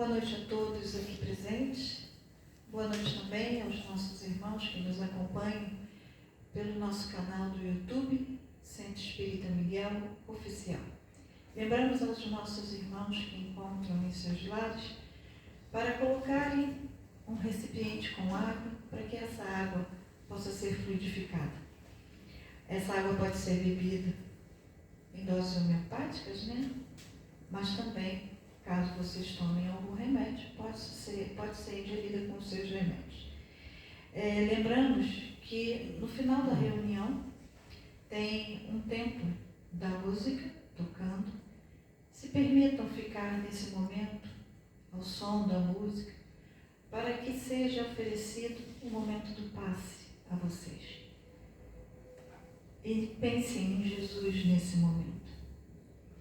Boa noite a todos aqui presentes. Boa noite também aos nossos irmãos que nos acompanham pelo nosso canal do YouTube, Centro Espírita Miguel Oficial. Lembramos aos nossos irmãos que encontram em seus lares para colocarem um recipiente com água para que essa água possa ser fluidificada. Essa água pode ser bebida em doses homeopáticas, né? Mas também, caso vocês tomem algum remédio, pode ser ingerida com os seus remédios. Lembramos que no final da reunião tem um tempo da música tocando. Se permitam ficar nesse momento ao som da música, para que seja oferecido o momento do passe a vocês. E pensem em Jesus nesse momento,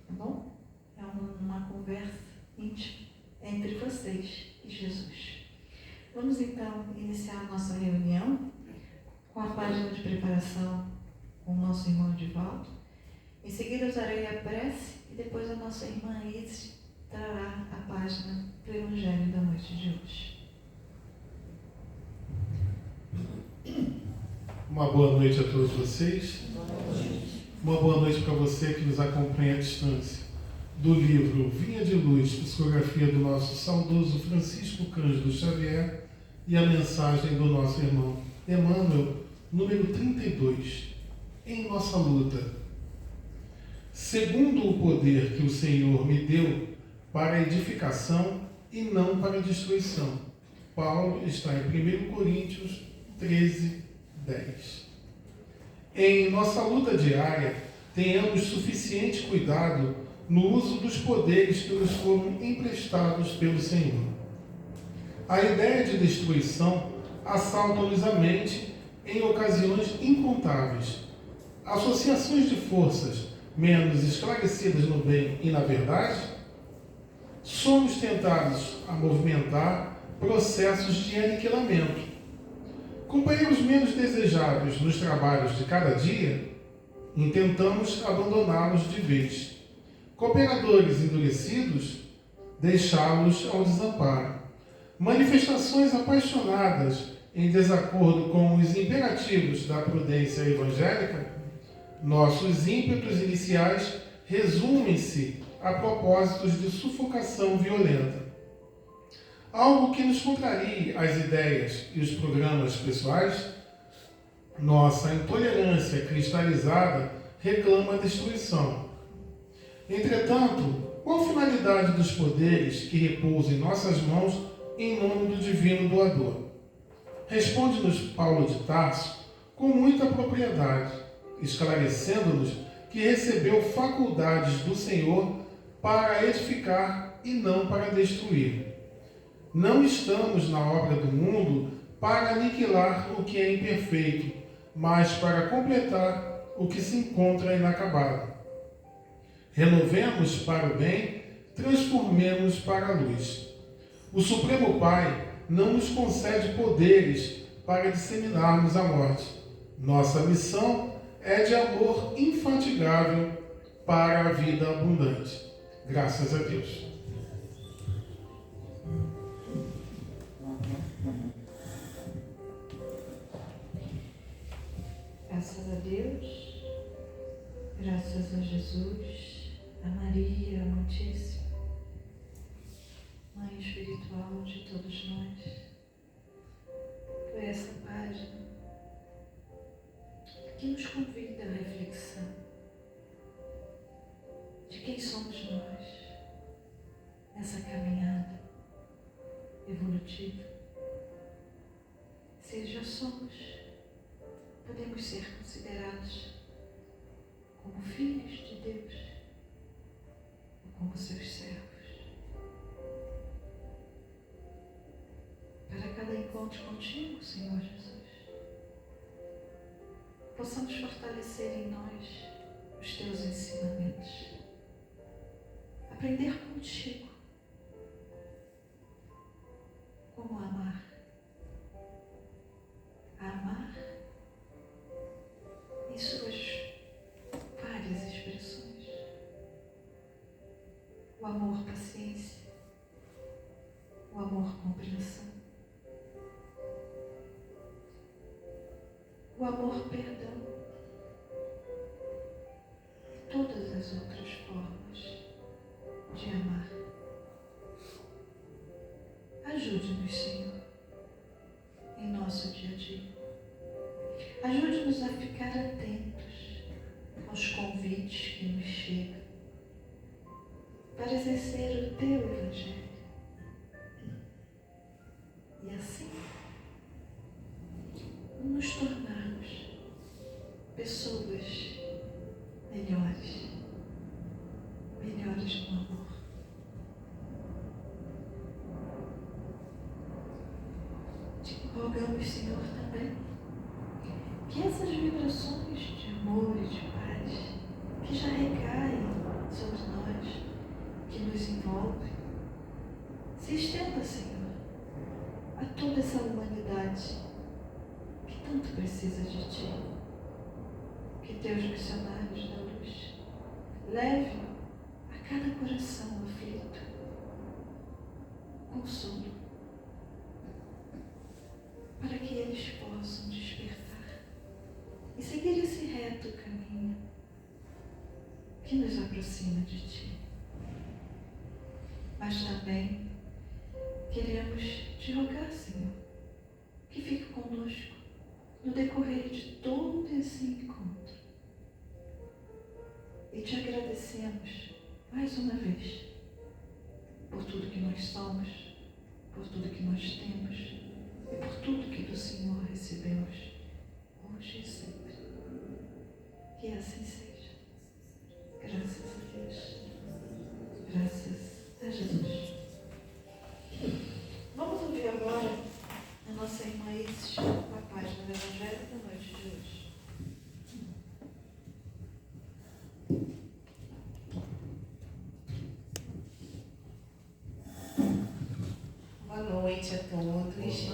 tá bom? É uma conversa íntima entre vocês e Jesus. Vamos então iniciar a nossa reunião com a página de preparação com o nosso irmão Divaldo. Em seguida usarei a prece e depois a nossa irmã Isis trará a página do Evangelho da noite de hoje. Uma boa noite a todos vocês. Uma boa noite para você que nos acompanha à distância. Do livro Vinha de Luz, psicografia do nosso saudoso Francisco Cândido Xavier, e a mensagem do nosso irmão Emmanuel, número 32. Em nossa luta. Segundo o poder que o Senhor me deu para a edificação e não para a destruição. Paulo está em 1 Coríntios 13, 10. Em nossa luta diária, tenhamos suficiente cuidado no uso dos poderes que nos foram emprestados pelo Senhor. A ideia de destruição assalta-nos a mente em ocasiões incontáveis. Associações de forças menos esclarecidas no bem e na verdade, somos tentados a movimentar processos de aniquilamento. Companheiros menos desejáveis nos trabalhos de cada dia, intentamos abandoná-los de vez. Cooperadores endurecidos, deixá-los ao desamparo. Manifestações apaixonadas em desacordo com os imperativos da prudência evangélica, nossos ímpetos iniciais resumem-se a propósitos de sufocação violenta. Algo que nos contrarie as ideias e os programas pessoais, nossa intolerância cristalizada reclama a destruição. Entretanto, qual a finalidade dos poderes que repousam em nossas mãos em nome do Divino Doador? Responde-nos Paulo de Tarso com muita propriedade, esclarecendo-nos que recebeu faculdades do Senhor para edificar e não para destruir. Não estamos na obra do mundo para aniquilar o que é imperfeito, mas para completar o que se encontra inacabado. Renovemos para o bem, transformemos para a luz. O Supremo Pai não nos concede poderes para disseminarmos a morte. Nossa missão é de amor infatigável para a vida abundante. Graças a Deus. Graças a Deus, graças a Jesus, a Maria Amantíssima, Mãe espiritual de todos nós, por essa página que nos convida à reflexão de quem somos nós nessa caminhada evolutiva. Se já somos, podemos ser considerados como filhos de Deus ou como seus servos. Para cada encontro contigo, Senhor Jesus, possamos fortalecer em nós os teus ensinamentos, aprender contigo como amar, em suas várias expressões. O amor, paciência, o amor compreensão, o amor perdão, e todas as outras formas de amar. Ajude-nos, Senhor, em nosso dia a dia. Ajude-nos a ficar atentos aos convites que nos chegam para exercer o Teu Evangelho. E assim, nos tornarmos pessoas melhores no amor. Te rogamos, Senhor, também que essas vibrações de amor e de paz que já recaem sobre nós, que nos envolvem, se estenda, Senhor, a toda essa humanidade que tanto precisa de Ti. Que Teus missionários da luz levem a cada coração aflito consolo, para que eles possam despertar e seguir esse reto caminho que nos aproxima de Ti. Mas também queremos Te rogar, Senhor, que fique conosco no decorrer de todo esse encontro. E Te agradecemos mais uma vez por tudo que nós somos, por tudo que nós temos e por tudo que do Senhor recebemos hoje e sempre. Que assim seja. Graças a Deus. Graças a Jesus. Vamos ouvir agora a nossa irmã Isis, a página do Evangelho da noite de hoje. Boa noite a todos.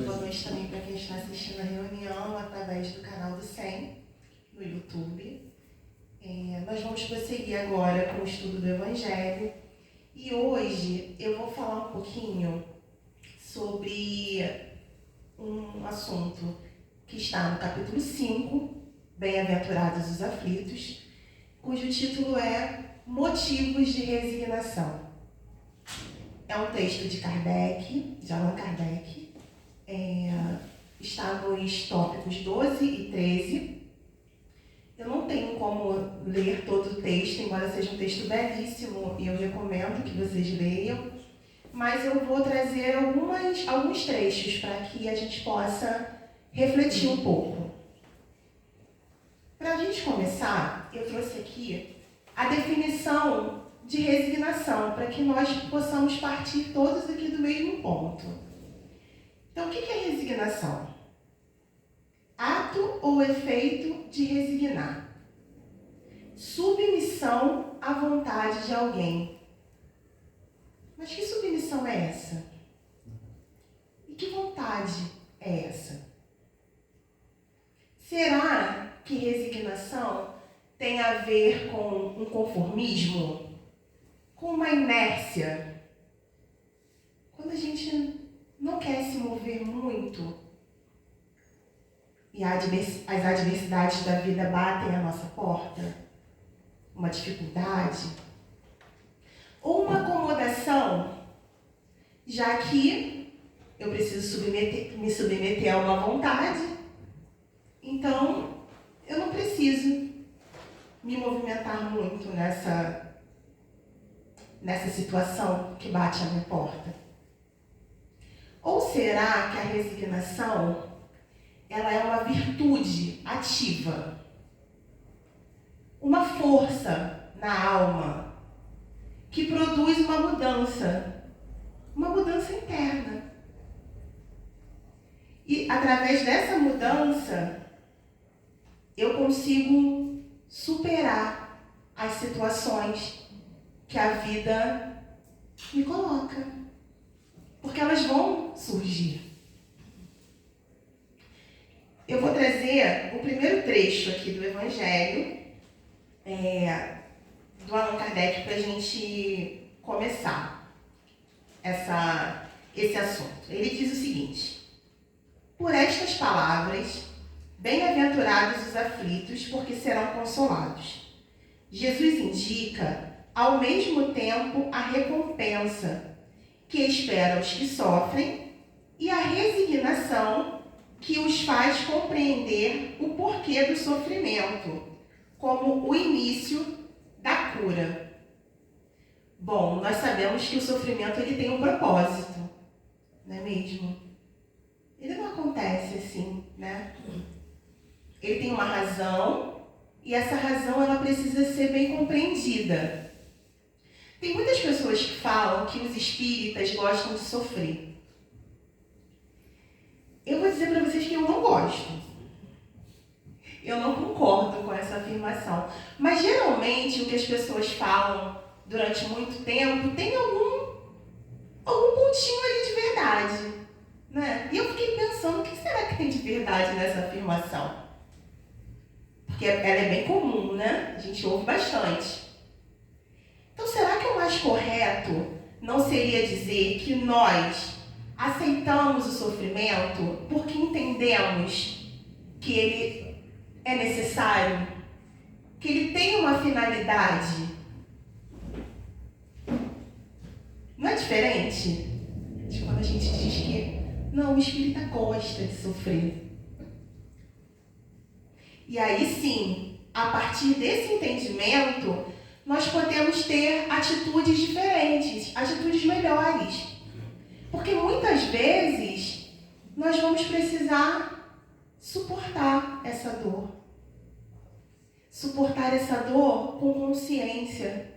Boa noite também para quem está assistindo a reunião através do canal do SEM, no YouTube. Nós vamos prosseguir agora com o estudo do Evangelho. E hoje eu vou falar um pouquinho sobre um assunto que está no capítulo 5, Bem-aventurados os aflitos, cujo título é Motivos de Resignação. É um texto de Kardec, de Allan Kardec, está nos tópicos 12 e 13. Eu não tenho como ler todo o texto, embora seja um texto belíssimo e eu recomendo que vocês leiam, mas eu vou trazer alguns trechos para que a gente possa refletir um pouco. Para a gente começar, eu trouxe aqui a definição de resignação, para que nós possamos partir todos aqui do mesmo ponto. Então, o que é resignação? Ato ou efeito de resignar. Submissão à vontade de alguém. Mas que submissão é essa? E que vontade é essa? Será que resignação tem a ver com um conformismo? Com uma inércia? Quando a gente não quer se mover muito e as adversidades da vida batem à nossa porta, uma dificuldade, ou uma acomodação, já que eu preciso me submeter a uma vontade, então eu não preciso me movimentar muito nessa situação que bate à minha porta. Ou será que a resignação ela é uma virtude ativa, uma força na alma que produz uma mudança interna. E através dessa mudança eu consigo superar as situações que a vida me coloca, porque elas vão surgir. Eu vou trazer o primeiro trecho aqui do Evangelho, do Allan Kardec, para a gente começar esse assunto. Ele diz o seguinte: por estas palavras, bem-aventurados os aflitos, porque serão consolados. Jesus indica, ao mesmo tempo, a recompensa que espera os que sofrem e a resignação que os faz compreender o porquê do sofrimento, como o início da cura. Bom, nós sabemos que o sofrimento ele tem um propósito, não é mesmo? Ele não acontece assim, né? Ele tem uma razão e essa razão ela precisa ser bem compreendida. Tem muitas pessoas que falam que os espíritas gostam de sofrer. Eu vou dizer para vocês que eu não gosto. Eu não concordo com essa afirmação. Mas geralmente o que as pessoas falam durante muito tempo tem algum pontinho ali de verdade, né? E eu fiquei pensando, o que será que tem de verdade nessa afirmação? Porque ela é bem comum, né? A gente ouve bastante. Então, será que o mais correto não seria dizer que nós aceitamos o sofrimento porque entendemos que ele é necessário, que ele tem uma finalidade? Não é diferente de quando a gente diz que não, o espírita gosta de sofrer. E aí sim, a partir desse entendimento, nós podemos ter atitudes diferentes, atitudes melhores. Porque muitas vezes nós vamos precisar suportar essa dor. Suportar essa dor com consciência.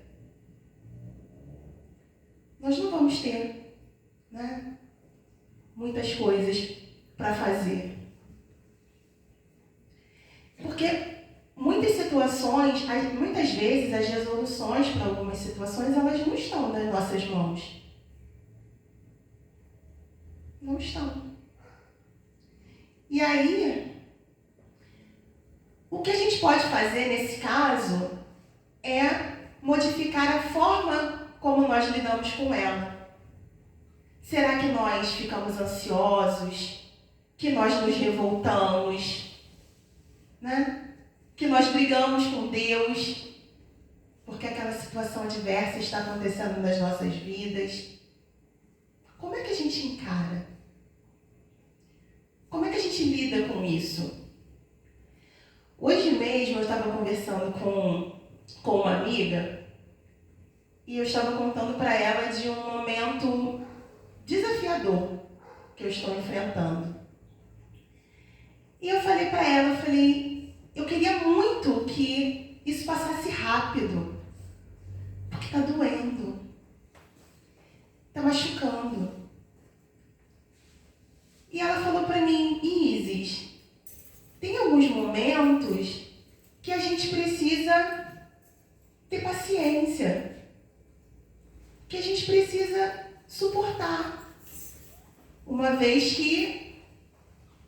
Nós não vamos ter, né, muitas coisas para fazer. Porque muitas situações, muitas vezes as resoluções para algumas situações, elas não estão nas nossas mãos. Não estão. E aí, o que a gente pode fazer nesse caso é modificar a forma como nós lidamos com ela. Será que nós ficamos ansiosos? Que nós nos revoltamos? Né? Que nós brigamos com Deus porque aquela situação adversa está acontecendo nas nossas vidas? Como é que a gente encara? Como é que a gente lida com isso? Hoje mesmo eu estava conversando com uma amiga e eu estava contando para ela de um momento desafiador que eu estou enfrentando. E eu falei para ela, eu queria muito que isso passasse rápido, porque está doendo, está machucando. E ela falou para mim, Isis, tem alguns momentos que a gente precisa ter paciência, que a gente precisa suportar, uma vez que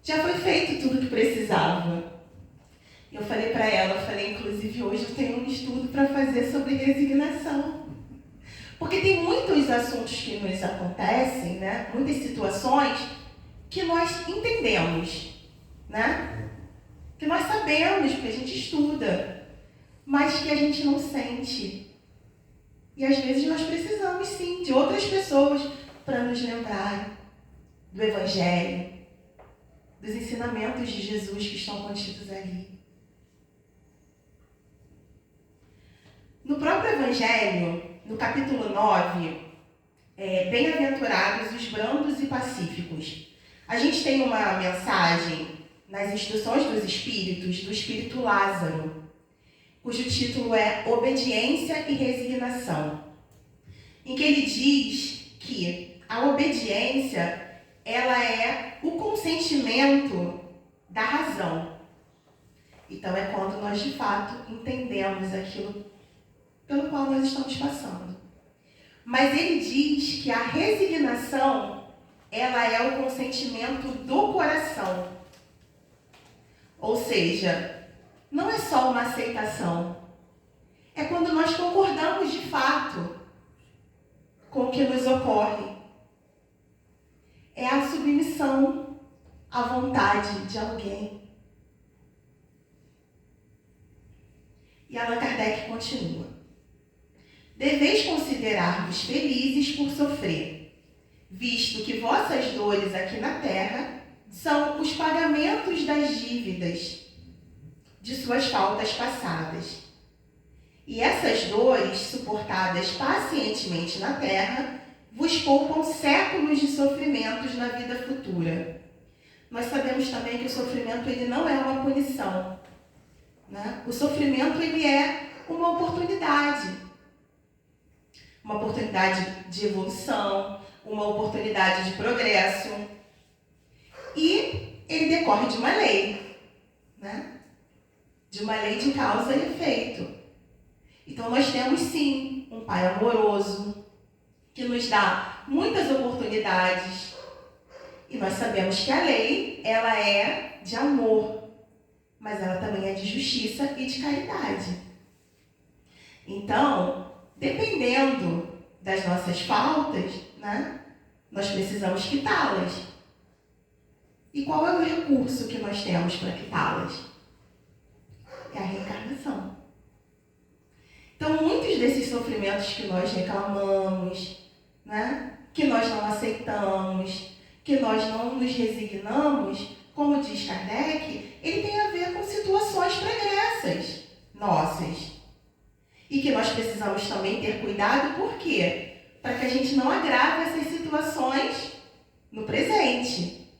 já foi feito tudo o que precisava. Eu falei para ela, inclusive hoje eu tenho um estudo para fazer sobre resignação. Porque tem muitos assuntos que nos acontecem, né? Muitas situações que nós entendemos, né? Que nós sabemos, porque a gente estuda, mas que a gente não sente. E às vezes nós precisamos sim de outras pessoas para nos lembrar do Evangelho, dos ensinamentos de Jesus que estão contidos ali. No próprio Evangelho, no capítulo 9, bem-aventurados os brandos e pacíficos. A gente tem uma mensagem nas Instruções dos Espíritos, do Espírito Lázaro, cujo título é Obediência e Resignação, em que ele diz que a obediência ela é o consentimento da razão. Então é quando nós de fato entendemos aquilo pelo qual nós estamos passando. Mas ele diz que a resignação ela é o consentimento do coração. Ou seja, não é só uma aceitação. É quando nós concordamos de fato com o que nos ocorre. são à vontade de alguém. E Allan Kardec continua. Deveis considerar-vos felizes por sofrer, visto que vossas dores aqui na terra são os pagamentos das dívidas de suas faltas passadas. E essas dores, suportadas pacientemente na terra, vos poupam séculos de sofrimentos na vida futura. Nós sabemos também que o sofrimento ele não é uma punição, né? O sofrimento ele é uma oportunidade de evolução, uma oportunidade de progresso. E ele decorre de uma lei, né? De uma lei de causa e efeito. Então nós temos sim um Pai amoroso, que nos dá muitas oportunidades. E nós sabemos que a lei, ela é de amor, mas ela também é de justiça e de caridade. Então, dependendo das nossas faltas, né, nós precisamos quitá-las. E qual é o recurso que nós temos para quitá-las? É a reencarnação. Então, muitos desses sofrimentos que nós reclamamos, né, que nós não aceitamos, que nós não nos resignamos, como diz Kardec, ele tem a ver com situações pregressas nossas. E que nós precisamos também ter cuidado, por quê? Para que a gente não agrave essas situações no presente,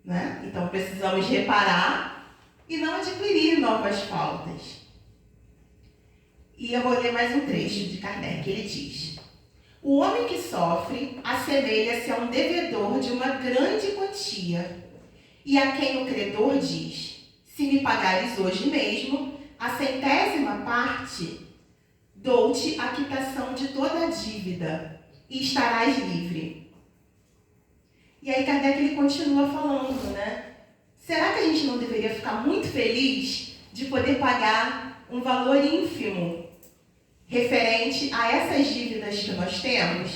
né? Então, precisamos reparar e não adquirir novas faltas. E eu vou ler mais um trecho de Kardec. Ele diz: o homem que sofre assemelha-se a um devedor de uma grande quantia, e a quem o credor diz: se me pagares hoje mesmo a 100ª parte, dou-te a quitação de toda a dívida e estarás livre. E aí Kardec ele continua falando, né? Será que a gente não deveria ficar muito feliz de poder pagar um valor ínfimo referente a essas dívidas que nós temos,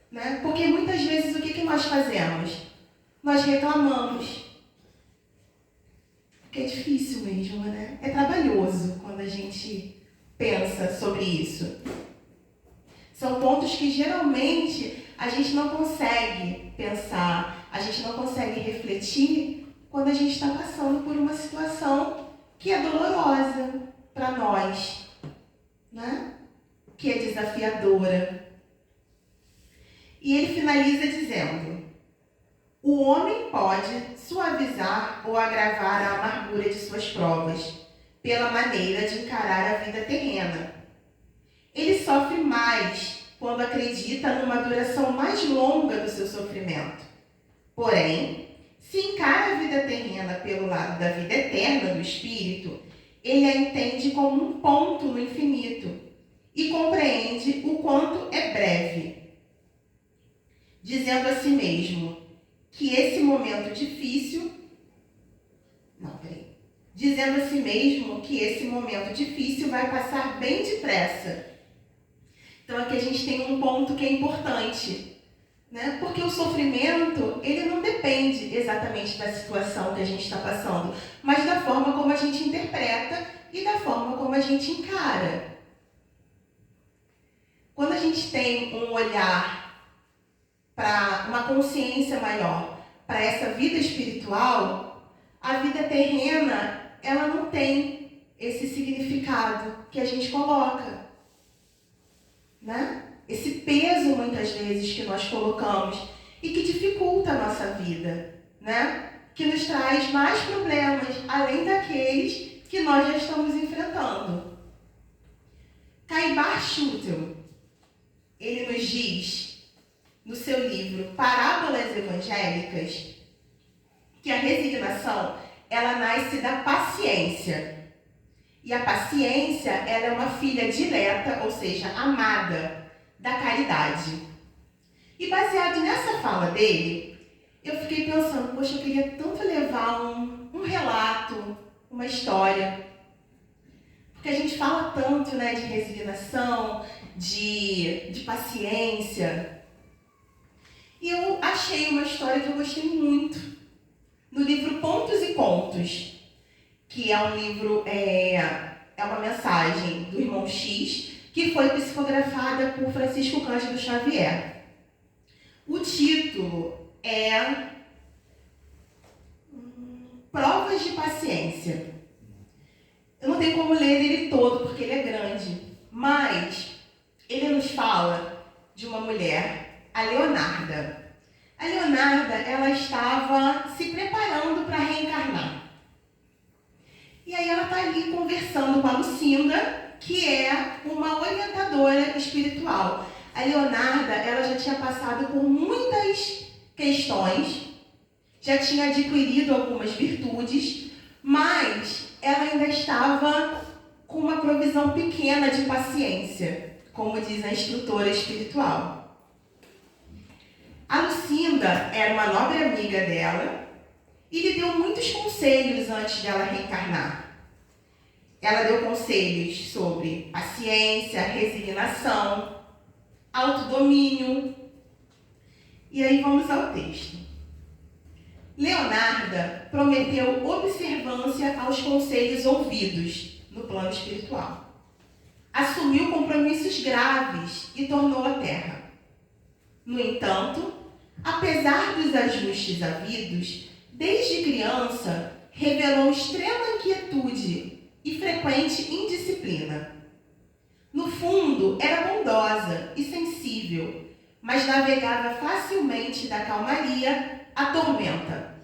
né? Porque muitas vezes o que nós fazemos? Nós reclamamos. Porque é difícil mesmo, né? É trabalhoso quando a gente pensa sobre isso. São pontos que geralmente a gente não consegue pensar, a gente não consegue refletir quando a gente está passando por uma situação que é dolorosa para nós, né? Que é desafiadora. E ele finaliza dizendo: o homem pode suavizar ou agravar a amargura de suas provas pela maneira de encarar a vida terrena. Ele sofre mais quando acredita numa duração mais longa do seu sofrimento. Porém, se encara a vida terrena pelo lado da vida eterna do espírito, ele a entende como um ponto no infinito e compreende o quanto é breve, dizendo a si mesmo que esse momento difícil vai passar bem depressa. Então aqui a gente tem um ponto que é importante, né? Porque o sofrimento, ele não depende exatamente da situação que a gente está passando, mas da forma como a gente interpreta e da forma como a gente encara. Quando a gente tem um olhar para uma consciência maior, para essa vida espiritual, a vida terrena, ela não tem esse significado que a gente coloca, né? Esse peso, muitas vezes, que nós colocamos e que dificulta a nossa vida, né? Que nos traz mais problemas, além daqueles que nós já estamos enfrentando. Caibar Schutel, ele nos diz, no seu livro Parábolas Evangélicas, que a resignação, ela nasce da paciência. E a paciência, ela é uma filha dileta, ou seja, amada, da caridade. E baseado nessa fala dele, eu fiquei pensando, poxa, eu queria tanto levar um relato, uma história. Porque a gente fala tanto, né, de resignação, de paciência. E eu achei uma história que eu gostei muito, no livro Pontos e Contos, que é um livro, é uma mensagem do irmão X, que foi psicografada por Francisco Cândido Xavier. O título é Provas de Paciência. Eu não tenho como ler ele todo, porque ele é grande, mas ele nos fala de uma mulher, a Leonarda. A Leonarda, ela estava se preparando para reencarnar. E aí ela está ali conversando com a Lucinda, que é uma orientadora espiritual. A Leonarda, ela já tinha passado por muitas questões, já tinha adquirido algumas virtudes, mas ela ainda estava com uma provisão pequena de paciência, como diz a instrutora espiritual. A Lucinda era uma nobre amiga dela e lhe deu muitos conselhos antes dela reencarnar. Ela deu conselhos sobre paciência, resignação, autodomínio. E aí vamos ao texto. Leonarda prometeu observância aos conselhos ouvidos no plano espiritual. Assumiu compromissos graves e tornou a terra. No entanto, apesar dos ajustes havidos, desde criança revelou extrema inquietude e frequente indisciplina. No fundo, era bondosa e sensível, mas navegava facilmente da calmaria à tormenta.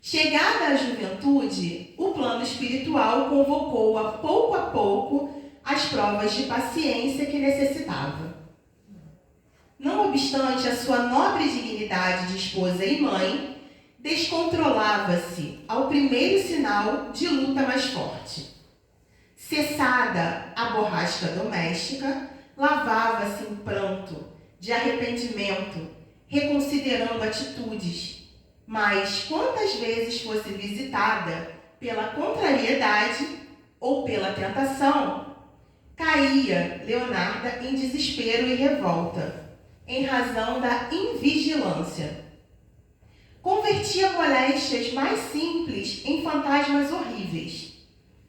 Chegada à juventude, o plano espiritual convocou-a pouco a pouco às provas de paciência que necessitava. Não obstante a sua nobre dignidade de esposa e mãe, descontrolava-se ao primeiro sinal de luta mais forte. Cessada a borrasca doméstica, lavava-se em pranto, de arrependimento, reconsiderando atitudes, mas quantas vezes fosse visitada pela contrariedade ou pela tentação, caía Leonarda em desespero e revolta, em razão da invigilância. Convertia moléstias mais simples em fantasmas horríveis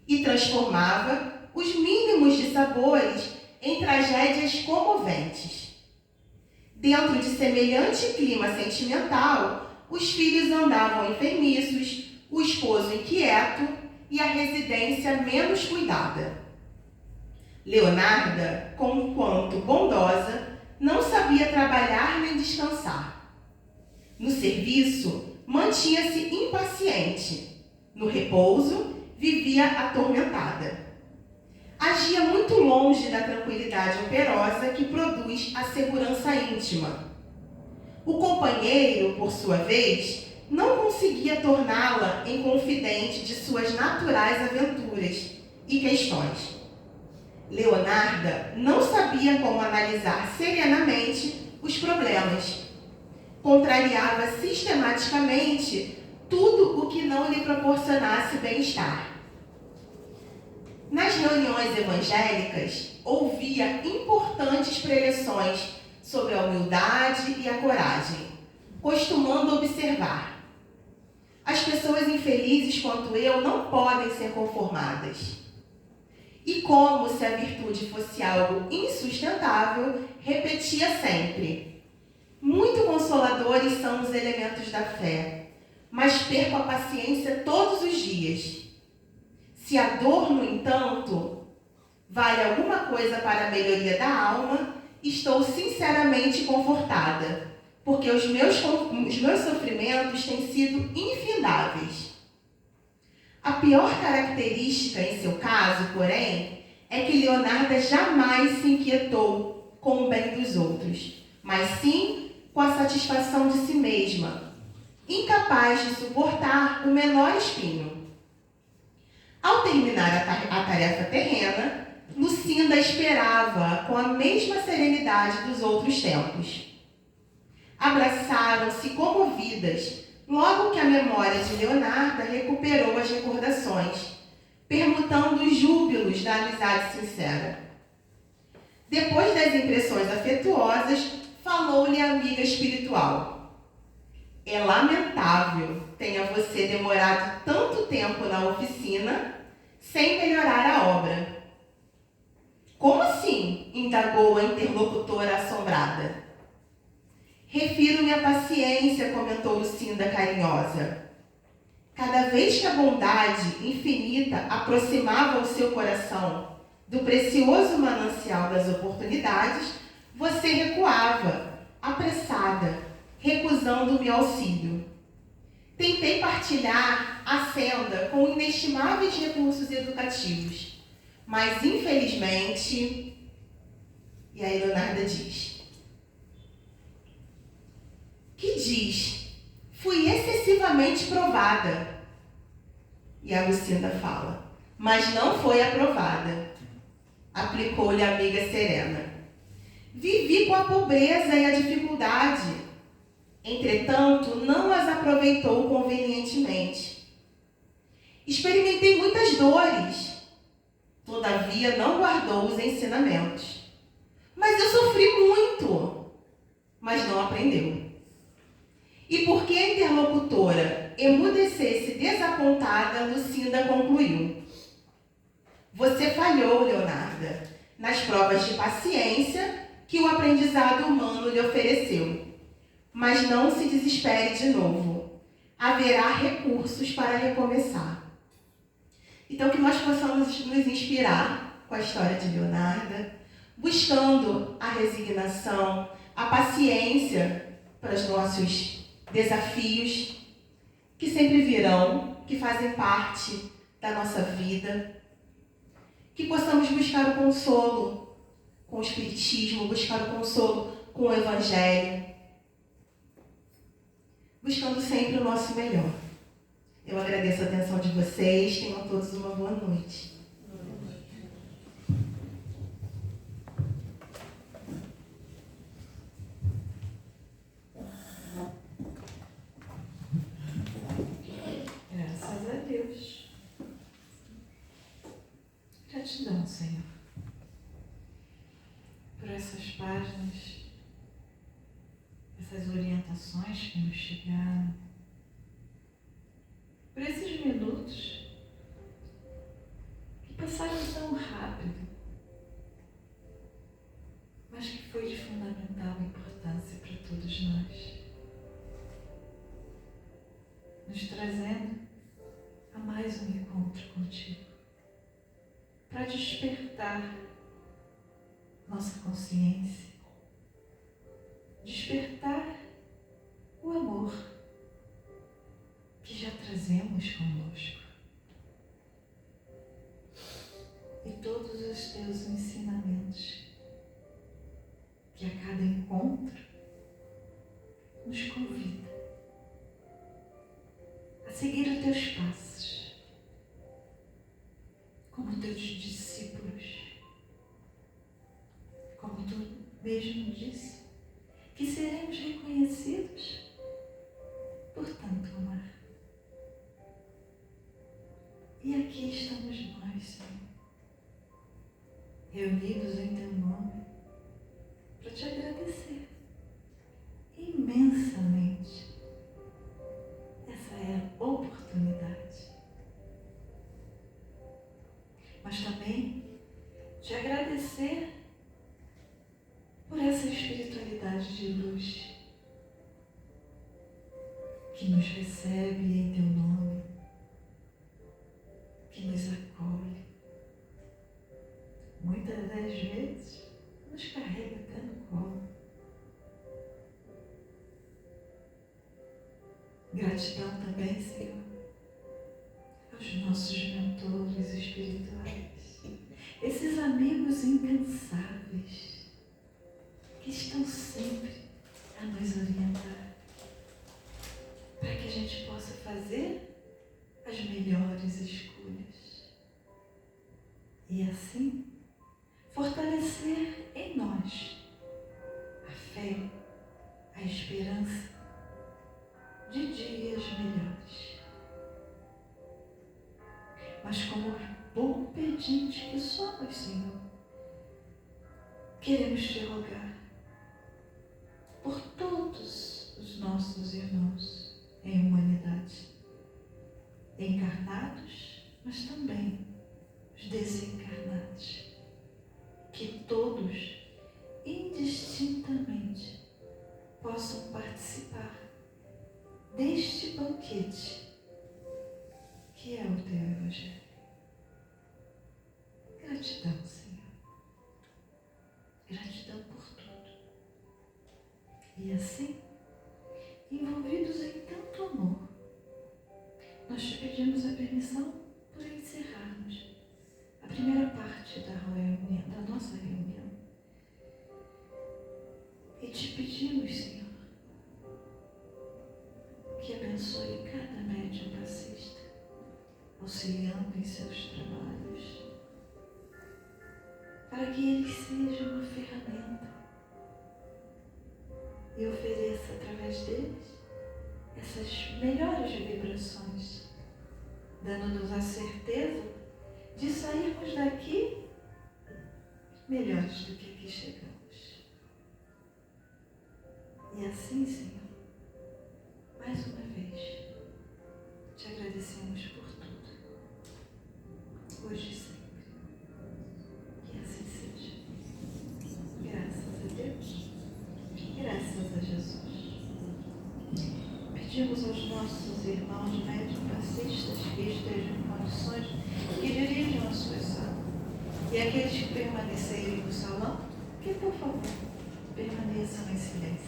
e transformava os mínimos dissabores em tragédias comoventes. Dentro de semelhante clima sentimental, os filhos andavam enfermiços, o esposo inquieto e a residência menos cuidada. Leonarda, conquanto bondosa, não sabia trabalhar nem descansar. No serviço, mantinha-se impaciente. No repouso, vivia atormentada. Agia muito longe da tranquilidade operosa que produz a segurança íntima. O companheiro, por sua vez, não conseguia torná-la em confidente de suas naturais aventuras e questões. Leonarda não sabia como analisar serenamente os problemas. Contrariava sistematicamente tudo o que não lhe proporcionasse bem-estar. Nas reuniões evangélicas, ouvia importantes preleções sobre a humildade e a coragem, costumando observar: as pessoas infelizes quanto eu não podem ser conformadas. E como se a virtude fosse algo insustentável, repetia sempre: muito consoladores são os elementos da fé, mas perco a paciência todos os dias. Se a dor, no entanto, vale alguma coisa para a melhoria da alma, estou sinceramente confortada, porque os meus sofrimentos têm sido infindáveis. A pior característica em seu caso, porém, é que Leonarda jamais se inquietou com o bem dos outros, mas sim com a satisfação de si mesma, incapaz de suportar o menor espinho. Ao terminar a tarefa terrena, Lucinda esperava com a mesma serenidade dos outros tempos. Abraçaram-se comovidas, logo que a memória de Leonarda recuperou as recordações, permutando os júbilos da amizade sincera. Depois das impressões afetuosas, falou-lhe a amiga espiritual espiritual. É lamentável tenha você demorado tanto tempo na oficina sem melhorar a obra. Como assim? Indagou a interlocutora assombrada. Refiro-me à paciência, comentou Lucinda carinhosa. Cada vez que a bondade infinita aproximava o seu coração do precioso manancial das oportunidades, você recuava, apressada, recusando-me auxílio. Tentei partilhar a senda com inestimáveis recursos educativos, mas infelizmente... E aí Leonarda diz... Que diz? Fui excessivamente provada. E a Lucinda fala, mas não foi aprovada. Aplicou-lhe a amiga serena. Vivi com a pobreza e a dificuldade. Entretanto, não as aproveitou convenientemente. Experimentei muitas dores. Todavia, não guardou os ensinamentos. Mas eu sofri muito. Mas não aprendeu. E porque a interlocutora emudecesse desapontada, Lucinda concluiu. Você falhou, Leonarda, nas provas de paciência que o aprendizado humano lhe ofereceu. Mas não se desespere de novo. Haverá recursos para recomeçar. Então, que nós possamos nos inspirar com a história de Leonarda, buscando a resignação, a paciência para os nossos desafios, que sempre virão, que fazem parte da nossa vida. Que possamos buscar o consolo com o Espiritismo, buscar o consolo com o Evangelho, buscando sempre o nosso melhor. Eu agradeço a atenção de vocês. Tenham todos uma boa noite. Graças a Deus. Gratidão, Senhor, por essas páginas, essas orientações que nos chegaram, por esses minutos que passaram tão rápido, mas que foi de fundamental importância para todos nós, nos trazendo a mais um encontro contigo, para despertar nossa consciência, despertar o amor que já trazemos conosco. E todos os teus ensinamentos, que a cada encontro nos convida a seguir os teus passos, como teus discípulos, como tu mesmo disse, que seremos reconhecidos por tanto amar. E aqui estamos nós, Senhor, reunidos em teu nome, para te agradecer imensamente. Essa é a oportunidade. Mas também te agradecer por essa espiritualidade de luz que nos recebe em teu nome, que nos acolhe, muitas das vezes nos carrega até no colo. Gratidão também, Senhor, aos nossos mentores espirituais, esses amigos incansáveis que estão sempre a nos orientar, para que a gente possa fazer as melhores escolhas e assim fortalecer em nós a fé, a esperança de dias melhores. Mas como bom pedinte que somos, Senhor, queremos te rogar por todos nossos irmãos em humanidade, encarnados, mas também os desencarnados, que todos, indistintamente, possam participar deste banquete que é o teu Evangelho. Gratidão, Senhor. Gratidão por tudo. E assim, envolvidos em tanto amor, nós te pedimos a permissão para encerrarmos a primeira parte da nossa reunião. E te pedimos, Senhor, que abençoe cada médium passista, auxiliando em seus trabalhos, para que ele seja uma ferramenta e ofereça através deles essas melhores vibrações, dando-nos a certeza de sairmos daqui melhores do que aqui chegamos. E assim, Senhor, mais uma vez, te agradecemos por tudo, hoje e sempre. Que assim seja. Graças a Deus, graças a Jesus. Pedimos aos nossos irmãos médium passistas que estejam em condições, que dirijam a sua sala. E aqueles que permanecerem no salão, que por favor permaneçam em silêncio.